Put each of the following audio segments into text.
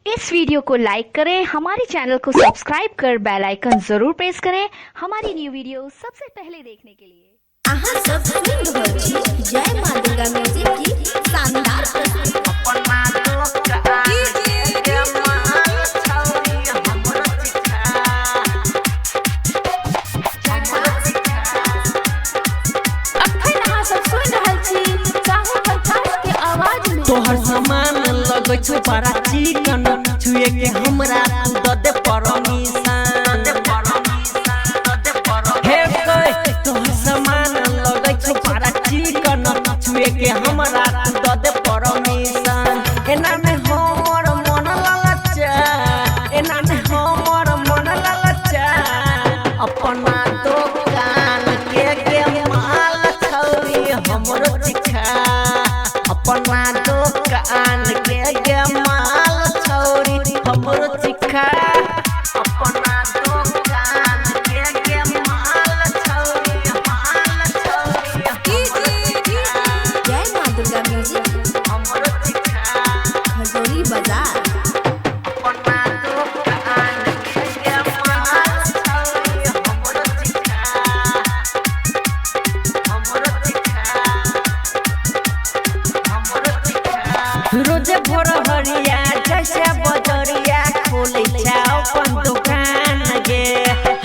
इस video को लाइक करें, हमारे चैनल को सब्सक्राइब कर बेल आइकन जरूर प्रेस करें हमारी न्यू वीडियो सबसे पहले देखने के लिए। सब जय मां दुर्गा म्यूजिक की शानदार तोहर सामान लगै छौ बड़ा चिकन, छुए के हमरा तू दे परमिशन। हे गई तोहर सामान लगै छौ बड़ा चिकन, छुए के हमरा तू दे परमिशन। एना में हमर मन ललचा, एना में हमर मन ललचा, अपना दुकान के माल छौरी हमरो चिखा। अपना दुकान के माल छौरी हमरो चिखा। अपना दुकान के माल छौरी जय मां दुर्गा म्यूजिक हमरो चिखा। खजोरी बाजार अपना दुकान के माल छौरी हमरो चिखा। हमरो चिखा रोजे भोर हरिया जैसे बजरिया खोले छा अपन दुकान गे।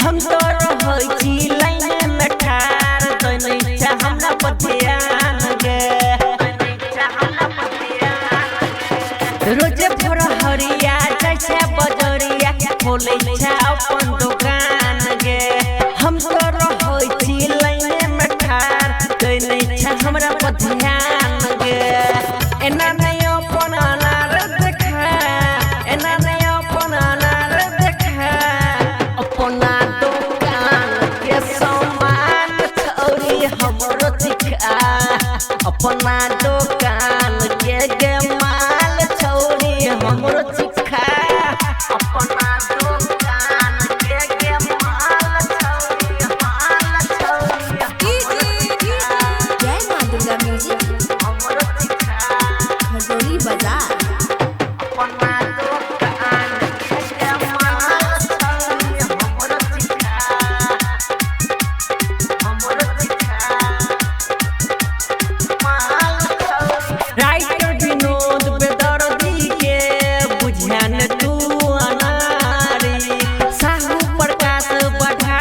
हम तो रहै छी लाइन में ठार, दैनै छा हमरा पथियान गे। रोजे भोर हरिया जैसे बजरिया खोले छा अपन दुकान गे। हम तो रहै छी लाइन में ठार, दैनै छा हमरा पथियान गे। एना नहीं अपन अनार देखा, एना नहीं अपन अनार देखा, अपना दुकान के सामान छौरी हमरो चिखा। अपना दुकान के माल छौरी हमरो चिखा। अपना दुकान के माल छौरी जय मां दुर्गा म्यूजिक हमरो चिखा। खजोरी बाजार अपना दुकान के माल छौरी हमरो चिखा। हमरो चिखा माल छौरी। राइटर विनोद बेदर्दी के बुझान तू अनारी, साहू प्रकाश बढ़ा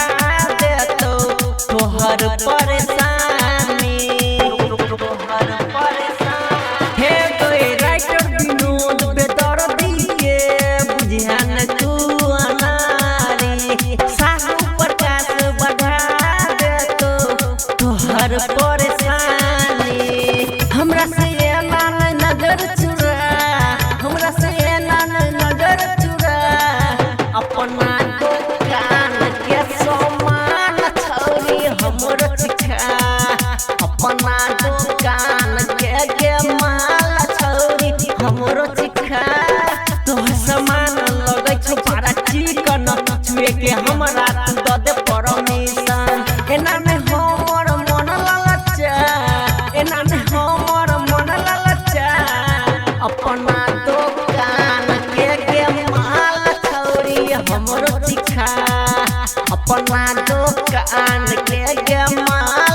देतो तोहर परेशानी। तोहर परेशानी हे गई राइटर विनोद बेदर्दी के बुझान तू अनारी, साहू प्रकाश बढ़ा देतो तोहर परेशानी। हमरा से एना नजर चुरा, हमरा से एना नजर चुरा, अपना दुकान के सामान छौरी हमरो चिखा। अपना दुकान के माल छौरी हमरो चिखा। तोहर सामान लगै छौ बड़ा चिकन, छुए के हमरा तू दे परमिशन। एना में हमर मन ललचा, एना में हमर मन ललचा, अपना दुकान के माल छौरी हमरो चिखा। अपना दुकान के माल